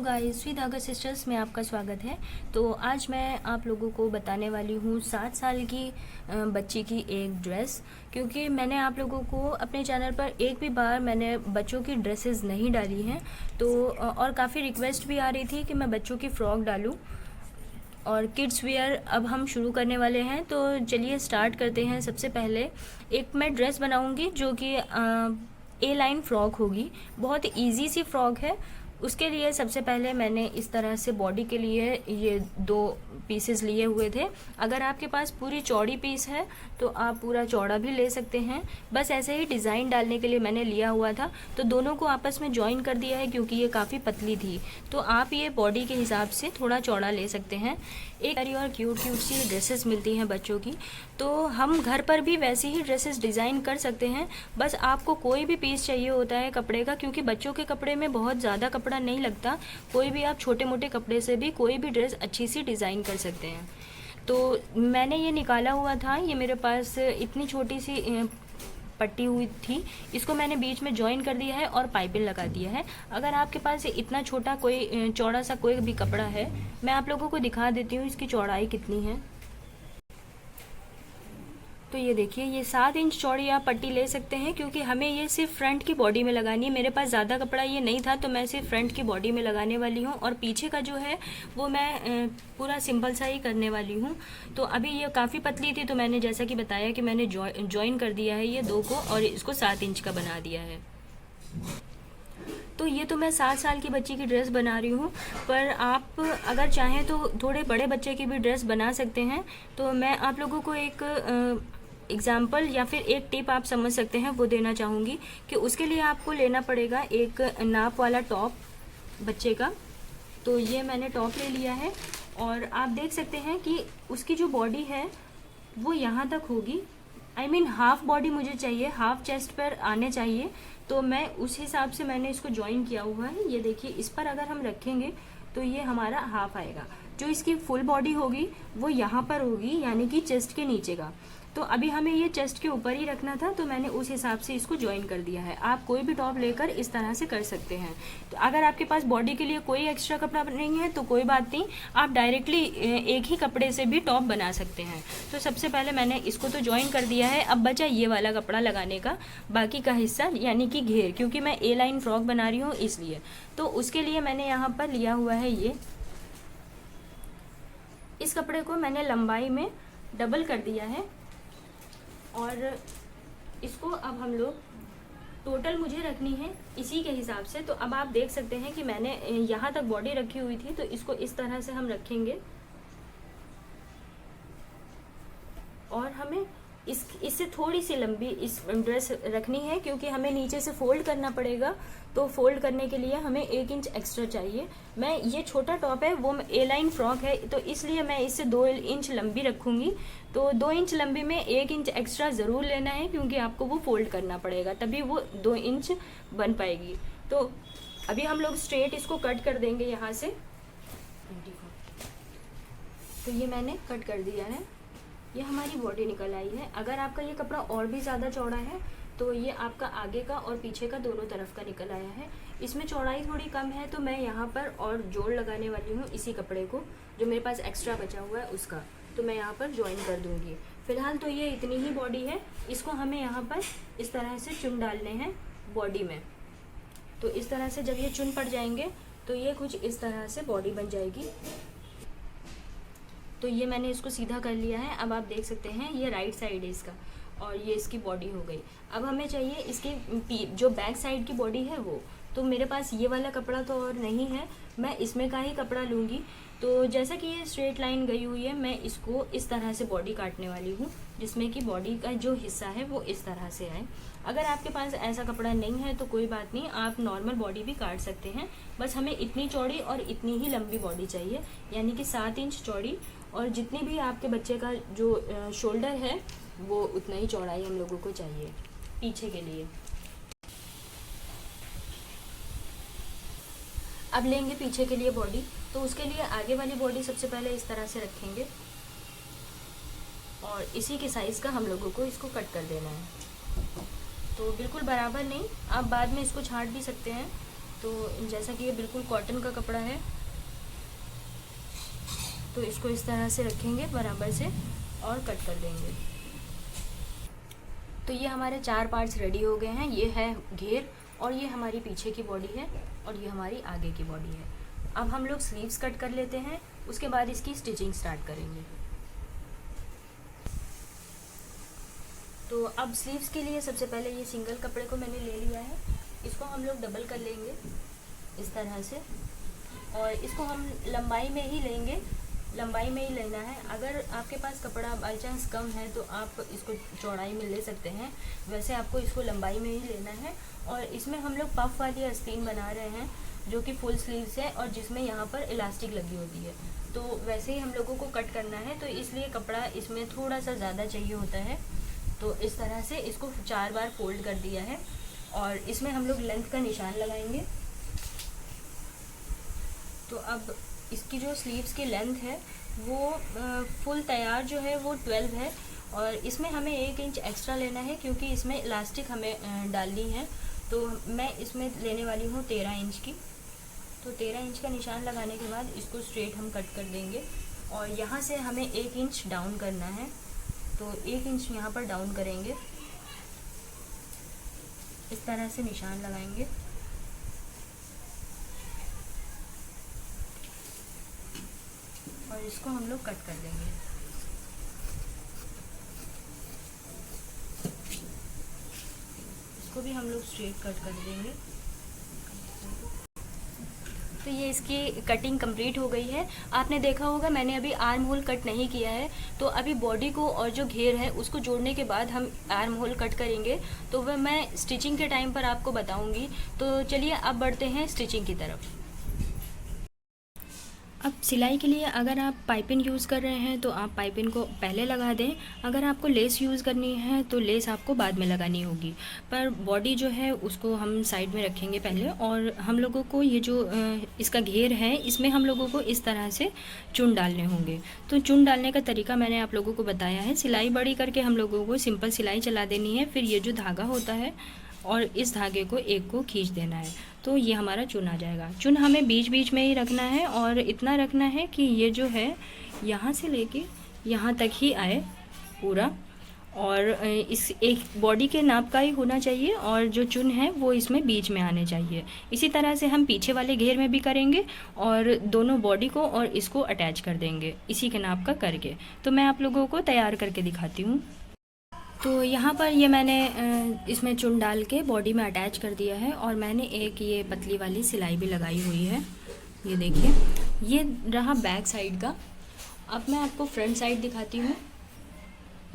Guys, sweet धागा sisters में आपका स्वागत है। तो आज मैं आप लोगों को बताने वाली हूँ 7 साल की बच्ची की एक ड्रेस, क्योंकि मैंने आप लोगों को अपने चैनल पर एक भी बार मैंने बच्चों की ड्रेसेस नहीं डाली हैं। तो और काफ़ी रिक्वेस्ट भी आ रही थी कि मैं बच्चों की फ़्रॉक डालूँ और किड्स वेयर अब हम शुरू करने वाले हैं। तो चलिए स्टार्ट करते हैं। सबसे पहले एक मैं ड्रेस बनाऊँगी जो कि ए लाइन फ़्रॉक होगी। बहुत ईजी सी फ़्रॉक है। उसके लिए सबसे पहले मैंने इस तरह से बॉडी के लिए ये 2 पीसेस लिए हुए थे। अगर आपके पास पूरी चौड़ी पीस है तो आप पूरा चौड़ा भी ले सकते हैं। बस ऐसे ही डिज़ाइन डालने के लिए मैंने लिया हुआ था, तो दोनों को आपस में जॉइन कर दिया है क्योंकि ये काफ़ी पतली थी। तो आप ये बॉडी के हिसाब से थोड़ा चौड़ा ले सकते हैं। एक सारी और क्यूट सी ड्रेसेस मिलती हैं बच्चों की, तो हम घर पर भी वैसी ही ड्रेसेस डिज़ाइन कर सकते हैं। बस आपको कोई भी पीस चाहिए होता है कपड़े का, क्योंकि बच्चों के कपड़े में बहुत ज़्यादा कपड़ा नहीं लगता। कोई भी आप छोटे मोटे कपड़े से भी कोई भी ड्रेस अच्छी सी डिज़ाइन कर सकते हैं। तो मैंने ये निकाला हुआ था, ये मेरे पास इतनी छोटी सी पट्टी हुई थी, इसको मैंने बीच में जॉइन कर दिया है और पाइपिंग लगा दिया है। अगर आपके पास इतना छोटा कोई चौड़ा सा कोई भी कपड़ा है, मैं आप लोगों को दिखा देती हूँ इसकी चौड़ाई कितनी है। तो ये देखिए, ये 7 इंच चौड़ी आप पट्टी ले सकते हैं, क्योंकि हमें ये सिर्फ फ्रंट की बॉडी में लगानी है। मेरे पास ज़्यादा कपड़ा ये नहीं था, तो मैं सिर्फ फ्रंट की बॉडी में लगाने वाली हूँ और पीछे का जो है वो मैं पूरा सिंपल सा ही करने वाली हूँ। तो अभी ये काफ़ी पतली थी, तो मैंने जैसा कि बताया कि मैंने जॉइन कर दिया है ये 2 को और इसको 7 इंच का बना दिया है। तो ये तो मैं 7 साल की बच्ची की ड्रेस बना रही हूँ, पर आप अगर चाहें तो थोड़े बड़े बच्चे की भी ड्रेस बना सकते हैं। तो मैं आप लोगों को एक एग्ज़ाम्पल या फिर एक टिप आप समझ सकते हैं वो देना चाहूँगी कि उसके लिए आपको लेना पड़ेगा एक नाप वाला टॉप बच्चे का। तो ये मैंने टॉप ले लिया है और आप देख सकते हैं कि उसकी जो बॉडी है वो यहाँ तक होगी। आई मीन हाफ बॉडी मुझे चाहिए, हाफ चेस्ट पर आने चाहिए। तो मैं उस हिसाब से मैंने इसको जॉइन किया हुआ है। ये देखिए, इस पर अगर हम रखेंगे तो ये हमारा हाफ आएगा। जो इसकी फुल बॉडी होगी वो यहाँ पर होगी, यानी कि चेस्ट के नीचे का। तो अभी हमें ये चेस्ट के ऊपर ही रखना था, तो मैंने उस हिसाब से इसको ज्वाइन कर दिया है। आप कोई भी टॉप लेकर इस तरह से कर सकते हैं। तो अगर आपके पास बॉडी के लिए कोई एक्स्ट्रा कपड़ा नहीं है तो कोई बात नहीं, आप डायरेक्टली एक ही कपड़े से भी टॉप बना सकते हैं। तो सबसे पहले मैंने इसको तो ज्वाइन कर दिया है। अब बचा ये वाला कपड़ा लगाने का बाकी का हिस्सा, यानी कि घेर, क्योंकि मैं ए लाइन फ्रॉक बना रही हूँ इसलिए। तो उसके लिए मैंने यहाँ पर लिया हुआ है ये, इस कपड़े को मैंने लंबाई में डबल कर दिया है और इसको अब हम लोग टोटल मुझे रखनी है इसी के हिसाब से। तो अब आप देख सकते हैं कि मैंने यहाँ तक बॉडी रखी हुई थी, तो इसको इस तरह से हम रखेंगे और हमें इससे थोड़ी सी लंबी इस ड्रेस रखनी है, क्योंकि हमें नीचे से फोल्ड करना पड़ेगा। तो फोल्ड करने के लिए हमें 1 इंच एक्स्ट्रा चाहिए। मैं ये छोटा टॉप है, वो ए लाइन फ्रॉक है, तो इसलिए मैं इससे 2 इंच लंबी रखूँगी। तो 2 इंच लंबी में 1 इंच एक्स्ट्रा ज़रूर लेना है, क्योंकि आपको वो फोल्ड करना पड़ेगा, तभी वो 2 इंच बन पाएगी। तो अभी हम लोग स्ट्रेट इसको कट कर देंगे यहाँ से। तो ये मैंने कट कर दिया है, ये हमारी बॉडी निकल आई है। अगर आपका ये कपड़ा और भी ज़्यादा चौड़ा है तो ये आपका आगे का और पीछे का दोनों तरफ का निकल आया है। इसमें चौड़ाई थोड़ी कम है, तो मैं यहाँ पर और जोड़ लगाने वाली हूँ इसी कपड़े को, जो मेरे पास एक्स्ट्रा बचा हुआ है उसका। तो मैं यहाँ पर ज्वाइन कर दूँगी। फ़िलहाल तो ये इतनी ही बॉडी है, इसको हमें यहाँ पर इस तरह से चुन डालने हैं बॉडी में। तो इस तरह से जब ये चुन पड़ जाएंगे तो ये कुछ इस तरह से बॉडी बन जाएगी। तो ये मैंने इसको सीधा कर लिया है। अब आप देख सकते हैं ये राइट साइड है इसका और ये इसकी बॉडी हो गई। अब हमें चाहिए इसकी जो बैक साइड की बॉडी है वो। तो मेरे पास ये वाला कपड़ा तो और नहीं है, मैं इसमें का ही कपड़ा लूँगी। तो जैसा कि ये स्ट्रेट लाइन गई हुई है, मैं इसको इस तरह से बॉडी काटने वाली हूँ, जिसमें कि बॉडी का जो हिस्सा है वो इस तरह से आए। अगर आपके पास ऐसा कपड़ा नहीं है तो कोई बात नहीं, आप नॉर्मल बॉडी भी काट सकते हैं। बस हमें इतनी चौड़ी और इतनी ही लंबी बॉडी चाहिए, यानी कि 7 इंच चौड़ी, और जितनी भी आपके बच्चे का जो शोल्डर है वो उतना ही चौड़ाई हम लोगों को चाहिए पीछे के लिए। अब लेंगे पीछे के लिए बॉडी, तो उसके लिए आगे वाली बॉडी सबसे पहले इस तरह से रखेंगे और इसी के साइज़ का हम लोगों को इसको कट कर देना है। तो बिल्कुल बराबर नहीं, आप बाद में इसको छांट भी सकते हैं। तो जैसा कि ये बिल्कुल कॉटन का कपड़ा है, तो इसको इस तरह से रखेंगे बराबर से और कट कर देंगे। तो ये हमारे 4 पार्ट्स रेडी हो गए हैं। ये है घेर, और ये हमारी पीछे की बॉडी है, और ये हमारी आगे की बॉडी है। अब हम लोग स्लीव्स कट कर लेते हैं, उसके बाद इसकी स्टिचिंग स्टार्ट करेंगे। तो अब स्लीव्स के लिए सबसे पहले ये सिंगल कपड़े को मैंने ले लिया है, इसको हम लोग डबल कर लेंगे इस तरह से, और इसको हम लंबाई में ही लेंगे, लंबाई में ही लेना है। अगर आपके पास कपड़ा बाई चांस कम है तो आप इसको चौड़ाई में ले सकते हैं, वैसे आपको इसको लंबाई में ही लेना है। और इसमें हम लोग पफ वाली आस्तीन बना रहे हैं जो कि फुल स्लीव्स है और जिसमें यहाँ पर इलास्टिक लगी होती है। तो वैसे ही हम लोगों को कट करना है, तो इसलिए कपड़ा इसमें थोड़ा सा ज़्यादा चाहिए होता है। तो इस तरह से इसको 4 बार फोल्ड कर दिया है, और इसमें हम लोग लेंथ का निशान लगाएंगे। तो अब इसकी जो स्लीव्स की लेंथ है वो फुल तैयार जो है वो 12 है, और इसमें हमें 1 इंच एक्स्ट्रा लेना है क्योंकि इसमें इलास्टिक हमें डालनी है। तो मैं इसमें लेने वाली हूँ 13 इंच की। तो 13 इंच का निशान लगाने के बाद इसको स्ट्रेट हम कट कर देंगे, और यहाँ से हमें 1 इंच डाउन करना है। तो 1 इंच यहाँ पर डाउन करेंगे, इस तरह से निशान लगाएंगे। और इसको हम लोग कट कर देंगे। इसको भी हम लोग स्ट्रेट कट कर देंगे। तो ये इसकी कटिंग कंप्लीट हो गई है। आपने देखा होगा मैंने अभी आर्म होल कट नहीं किया है, तो अभी बॉडी को और जो घेर है उसको जोड़ने के बाद हम आर्म होल कट करेंगे, तो वह मैं स्टिचिंग के टाइम पर आपको बताऊंगी। तो चलिए अब बढ़ते हैं स्टिचिंग की तरफ। अब सिलाई के लिए अगर आप पाइपिंग यूज़ कर रहे हैं तो आप पाइपिंग को पहले लगा दें। अगर आपको लेस यूज़ करनी है तो लेस आपको बाद में लगानी होगी, पर बॉडी जो है उसको हम साइड में रखेंगे पहले। और हम लोगों को ये जो इसका घेर है इसमें हम लोगों को इस तरह से चुन डालने होंगे। तो चुन डालने का तरीका मैंने आप लोगों को बताया है। सिलाई बड़ी करके हम लोगों को सिंपल सिलाई चला देनी है, फिर ये जो धागा होता है और इस धागे को एक को खींच देना है, तो ये हमारा चुन आ जाएगा। चुन हमें बीच बीच में ही रखना है, और इतना रखना है कि ये जो है यहाँ से लेके यहाँ तक ही आए पूरा, और इस एक बॉडी के नाप का ही होना चाहिए, और जो चुन है वो इसमें बीच में आने चाहिए। इसी तरह से हम पीछे वाले घेर में भी करेंगे, और दोनों बॉडी को और इसको अटैच कर देंगे इसी के नाप का करके। तो मैं आप लोगों को तैयार करके दिखाती हूँ। तो यहाँ पर ये मैंने इसमें चुन डाल के बॉडी में अटैच कर दिया है, और मैंने एक ये पतली वाली सिलाई भी लगाई हुई है। ये देखिए, ये रहा बैक साइड का। अब मैं आपको फ्रंट साइड दिखाती हूँ।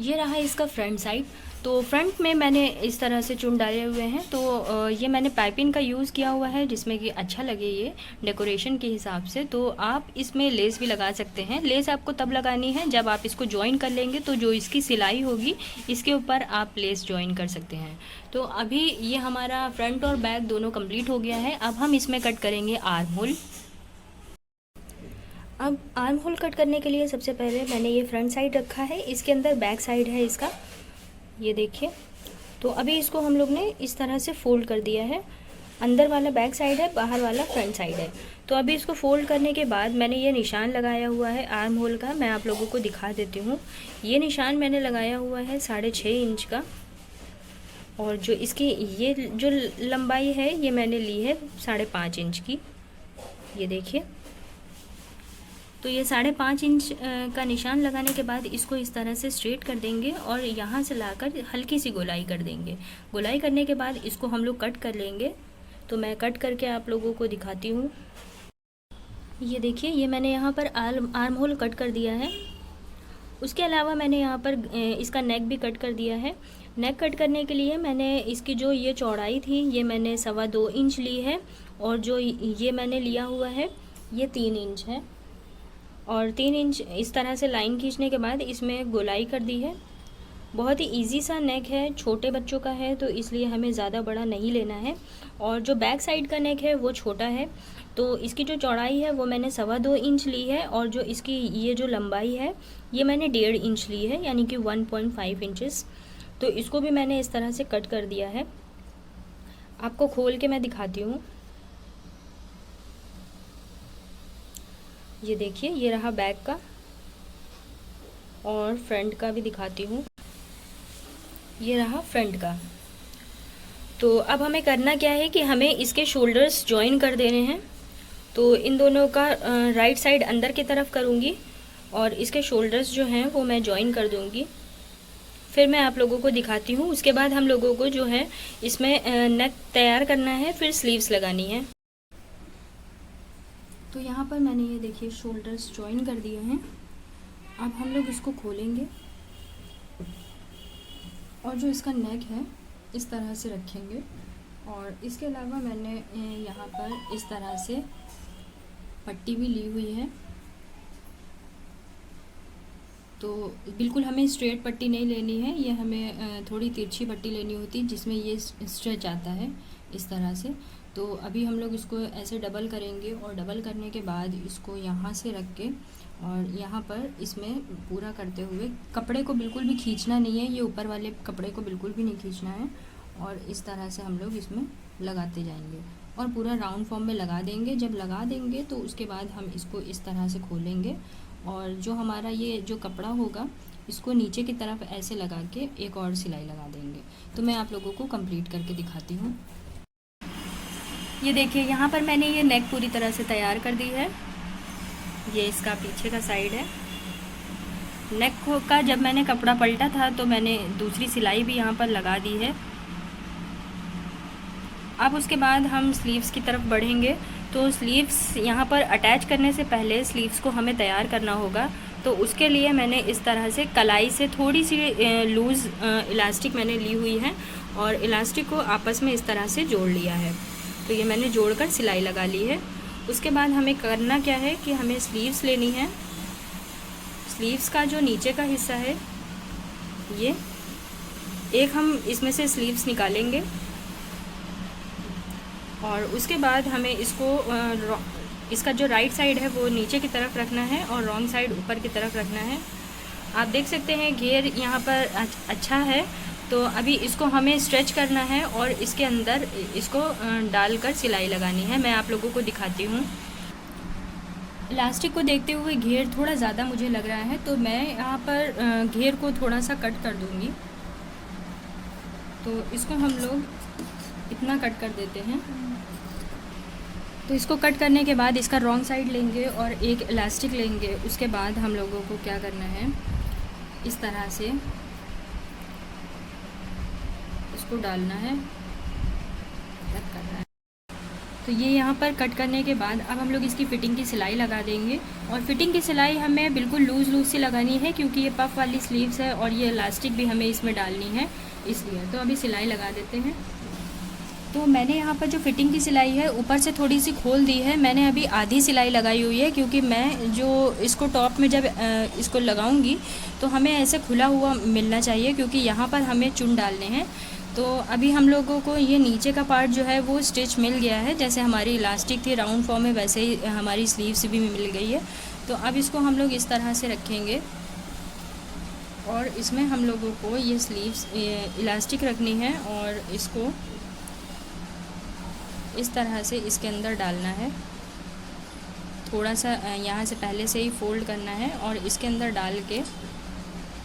ये रहा इसका फ्रंट साइड। तो फ्रंट में मैंने इस तरह से चुन डाले हुए हैं। तो ये मैंने पाइपिंग का यूज़ किया हुआ है जिसमें कि अच्छा लगे ये डेकोरेशन के हिसाब से। तो आप इसमें लेस भी लगा सकते हैं। लेस आपको तब लगानी है जब आप इसको जॉइन कर लेंगे, तो जो इसकी सिलाई होगी इसके ऊपर आप लेस जॉइन कर सकते हैं। तो अभी ये हमारा फ्रंट और बैक दोनों कंप्लीट हो गया है। अब हम इसमें कट करेंगे आर्म होल। अब आर्म होल कट करने के लिए सबसे पहले मैंने ये फ्रंट साइड रखा है, इसके अंदर बैक साइड है इसका, ये देखिए। तो अभी इसको हम लोग ने इस तरह से फोल्ड कर दिया है। अंदर वाला बैक साइड है, बाहर वाला फ्रंट साइड है। तो अभी इसको फोल्ड करने के बाद मैंने ये निशान लगाया हुआ है आर्म होल का, मैं आप लोगों को दिखा देती हूँ। ये निशान मैंने लगाया हुआ है 6.5 इंच का, और जो इसकी ये जो लंबाई है ये मैंने ली है 5.5 इंच की, ये देखिए। तो ये 5.5 इंच का निशान लगाने के बाद इसको इस तरह से स्ट्रेट कर देंगे, और यहाँ से लाकर हल्की सी गोलाई कर देंगे। गोलाई करने के बाद इसको हम लोग कट कर लेंगे। तो मैं कट करके आप लोगों को दिखाती हूँ। ये देखिए, ये मैंने यहाँ पर आर्म होल कट कर दिया है। उसके अलावा मैंने यहाँ पर इसका नेक भी कट कर दिया है। नेक कट करने के लिए मैंने इसकी जो ये चौड़ाई थी ये मैंने 2.25 इंच ली है, और जो ये मैंने लिया हुआ है ये 3 इंच है। और 3 इंच इस तरह से लाइन खींचने के बाद इसमें गोलाई कर दी है। बहुत ही इजी सा नेक है, छोटे बच्चों का है तो इसलिए हमें ज़्यादा बड़ा नहीं लेना है। और जो बैक साइड का नेक है वो छोटा है, तो इसकी जो चौड़ाई है वो मैंने 2.25 इंच ली है, और जो इसकी ये जो लंबाई है ये मैंने 1.5 इंच ली है, यानी कि 1.5 इंचेस। तो इसको भी मैंने इस तरह से कट कर दिया है। आपको खोल के मैं दिखाती हूँ। ये देखिए, ये रहा बैक का, और फ्रंट का भी दिखाती हूँ। ये रहा फ्रंट का। तो अब हमें करना क्या है कि हमें इसके शोल्डर्स जॉइन कर देने हैं। तो इन दोनों का राइट साइड अंदर की तरफ करूँगी और इसके शोल्डर्स जो हैं वो मैं जॉइन कर दूँगी। फिर मैं आप लोगों को दिखाती हूँ। उसके बाद हम लोगों को जो है इसमें नेक तैयार करना है, फिर स्लीव्स लगानी है। तो यहाँ पर मैंने ये देखिए शोल्डर्स जॉइन कर दिए हैं। अब हम लोग इसको खोलेंगे और जो इसका नेक है इस तरह से रखेंगे। और इसके अलावा मैंने यहाँ पर इस तरह से पट्टी भी ली हुई है। तो बिल्कुल हमें स्ट्रेट पट्टी नहीं लेनी है, ये हमें थोड़ी तिरछी पट्टी लेनी होती है जिसमें ये स्ट्रेच आता है इस तरह से। तो अभी हम लोग इसको ऐसे डबल करेंगे और डबल करने के बाद इसको यहाँ से रख के और यहाँ पर इसमें पूरा करते हुए, कपड़े को बिल्कुल भी खींचना नहीं है, ये ऊपर वाले कपड़े को बिल्कुल भी नहीं खींचना है। और इस तरह से हम लोग इसमें लगाते जाएंगे और पूरा राउंड फॉर्म में लगा देंगे। जब लगा देंगे तो उसके बाद हम इसको इस तरह से खोलेंगे और जो हमारा ये जो कपड़ा होगा इसको नीचे की तरफ ऐसे लगा के एक और सिलाई लगा देंगे। तो मैं आप लोगों को कंप्लीट करके दिखाती हूँ। ये देखिए, यहाँ पर मैंने ये नेक पूरी तरह से तैयार कर दी है। ये इसका पीछे का साइड है। नेक का जब मैंने कपड़ा पलटा था तो मैंने दूसरी सिलाई भी यहाँ पर लगा दी है। अब उसके बाद हम स्लीव्स की तरफ बढ़ेंगे। तो स्लीव्स यहाँ पर अटैच करने से पहले स्लीव्स को हमें तैयार करना होगा। तो उसके लिए मैंने इस तरह से कलाई से थोड़ी सी लूज़ इलास्टिक मैंने ली हुई है और इलास्टिक को आपस में इस तरह से जोड़ लिया है। तो ये मैंने जोड़कर सिलाई लगा ली है। उसके बाद हमें करना क्या है कि हमें स्लीव्स लेनी है। स्लीव्स का जो नीचे का हिस्सा है ये एक हम इसमें से स्लीव्स निकालेंगे और उसके बाद हमें इसको इसका जो राइट साइड है वो नीचे की तरफ रखना है और रॉन्ग साइड ऊपर की तरफ रखना है। आप देख सकते हैं घेर यहाँ पर अच्छा है। तो अभी इसको हमें स्ट्रेच करना है और इसके अंदर इसको डालकर सिलाई लगानी है। मैं आप लोगों को दिखाती हूँ। इलास्टिक को देखते हुए घेर थोड़ा ज़्यादा मुझे लग रहा है, तो मैं यहाँ पर घेर को थोड़ा सा कट कर दूँगी। तो इसको हम लोग इतना कट कर देते हैं। तो इसको कट करने के बाद इसका रॉन्ग साइड लेंगे और एक इलास्टिक लेंगे। उसके बाद हम लोगों को क्या करना है, इस तरह से इसको डालना है, कट करना है। तो ये यहाँ पर कट करने के बाद अब हम लोग इसकी फ़िटिंग की सिलाई लगा देंगे। और फिटिंग की सिलाई हमें बिल्कुल लूज़ सी लगानी है क्योंकि ये पफ वाली स्लीव्स है और ये इलास्टिक भी हमें इसमें डालनी है, इसलिए। तो अभी सिलाई लगा देते हैं। तो मैंने यहाँ पर जो फिटिंग की सिलाई है ऊपर से थोड़ी सी खोल दी है। मैंने अभी आधी सिलाई लगाई हुई है क्योंकि मैं जो इसको टॉप में जब इसको लगाऊंगी तो हमें ऐसे खुला हुआ मिलना चाहिए क्योंकि यहाँ पर हमें चुन डालने हैं। तो अभी हम लोगों को ये नीचे का पार्ट जो है वो स्टिच मिल गया है। जैसे हमारी इलास्टिक थी राउंड फॉर्म में वैसे ही हमारी स्लीव्स भी मिल गई है। तो अब इसको हम लोग इस तरह से रखेंगे और इसमें हम लोगों को ये स्लीव्स इलास्टिक रखनी है और इसको इस तरह से इसके अंदर डालना है। थोड़ा सा यहाँ से पहले से ही फोल्ड करना है और इसके अंदर डाल के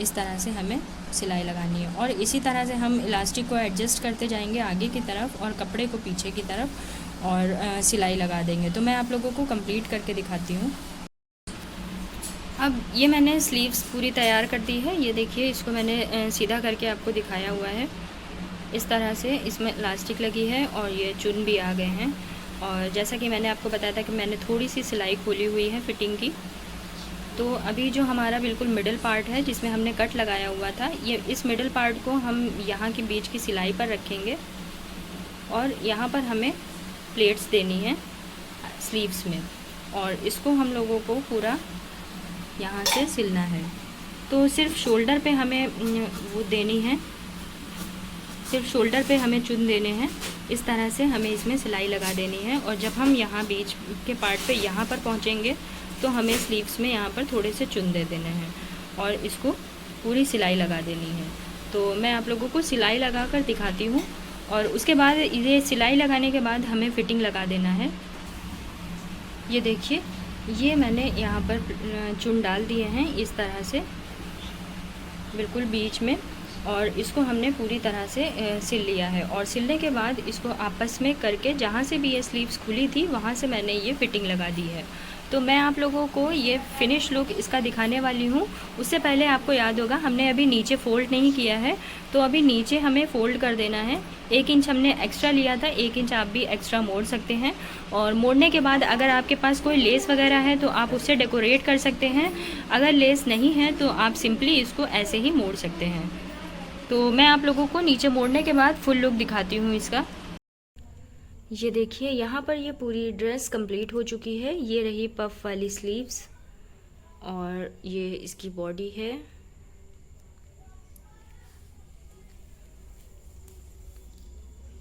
इस तरह से हमें सिलाई लगानी है। और इसी तरह से हम इलास्टिक को एडजस्ट करते जाएंगे आगे की तरफ और कपड़े को पीछे की तरफ और सिलाई लगा देंगे। तो मैं आप लोगों को कंप्लीट करके दिखाती हूँ। अब ये मैंने स्लीव्स पूरी तैयार कर दी है। ये देखिए, इसको मैंने सीधा करके आपको दिखाया हुआ है। इस तरह से इसमें इलास्टिक लगी है और ये चुन भी आ गए हैं। और जैसा कि मैंने आपको बताया था कि मैंने थोड़ी सी सिलाई खोली हुई है फिटिंग की। तो अभी जो हमारा बिल्कुल मिडल पार्ट है जिसमें हमने कट लगाया हुआ था, ये इस मिडल पार्ट को हम यहाँ की बीच की सिलाई पर रखेंगे और यहाँ पर हमें प्लेट्स देनी है स्लीव्स में और इसको हम लोगों को पूरा यहाँ से सिलना है। तो सिर्फ शोल्डर पे हमें वो देनी है, सिर्फ शोल्डर पे हमें चुन देने हैं। इस तरह से हमें इसमें सिलाई लगा देनी है और जब हम यहाँ बीच के पार्ट पे यहाँ पर पहुँचेंगे तो हमें स्लीव्स में यहाँ पर थोड़े से चुन दे देने हैं और इसको पूरी सिलाई लगा देनी है। तो मैं आप लोगों को सिलाई लगा कर दिखाती हूँ और उसके बाद ये सिलाई लगाने के बाद हमें फ़िटिंग लगा देना है। ये देखिए, ये मैंने यहाँ पर चुन डाल दिए हैं इस तरह से बिल्कुल बीच में, और इसको हमने पूरी तरह से सिल लिया है। और सिलने के बाद इसको आपस में करके जहाँ से भी ये स्लीव्स खुली थी वहाँ से मैंने ये फिटिंग लगा दी है। तो मैं आप लोगों को ये फिनिश लुक इसका दिखाने वाली हूँ। उससे पहले आपको याद होगा हमने अभी नीचे फ़ोल्ड नहीं किया है, तो अभी नीचे हमें फ़ोल्ड कर देना है। 1 इंच हमने एक्स्ट्रा लिया था, 1 इंच आप भी एक्स्ट्रा मोड़ सकते हैं। और मोड़ने के बाद अगर आपके पास कोई लेस वगैरह है तो आप उससे डेकोरेट कर सकते हैं। अगर लेस नहीं है तो आप सिंपली इसको ऐसे ही मोड़ सकते हैं। तो मैं आप लोगों को नीचे मोड़ने के बाद फुल लुक दिखाती हूँ इसका। ये देखिए यहाँ पर ये पूरी ड्रेस कंप्लीट हो चुकी है। ये रही पफ वाली स्लीव्स और ये इसकी बॉडी है।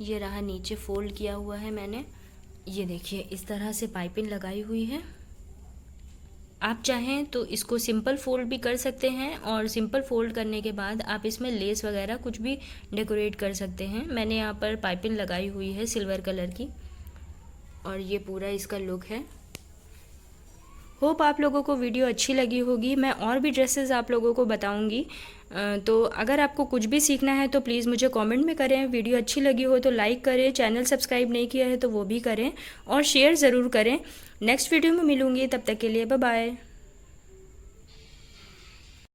ये रहा नीचे फोल्ड किया हुआ है मैंने। ये देखिए इस तरह से पाइपिंग लगाई हुई है। आप चाहें तो इसको सिंपल फोल्ड भी कर सकते हैं और सिंपल फोल्ड करने के बाद आप इसमें लेस वगैरह कुछ भी डेकोरेट कर सकते हैं। मैंने यहाँ पर पाइपिंग लगाई हुई है सिल्वर कलर की और ये पूरा इसका लुक है। होप आप लोगों को वीडियो अच्छी लगी होगी। मैं और भी ड्रेसेस आप लोगों को बताऊंगी। तो अगर आपको कुछ भी सीखना है तो प्लीज़ मुझे कमेंट में करें। वीडियो अच्छी लगी हो तो लाइक करें, चैनल सब्सक्राइब नहीं किया है तो वो भी करें और शेयर ज़रूर करें। नेक्स्ट वीडियो में मिलूँगी, तब तक के लिए बाय बाय।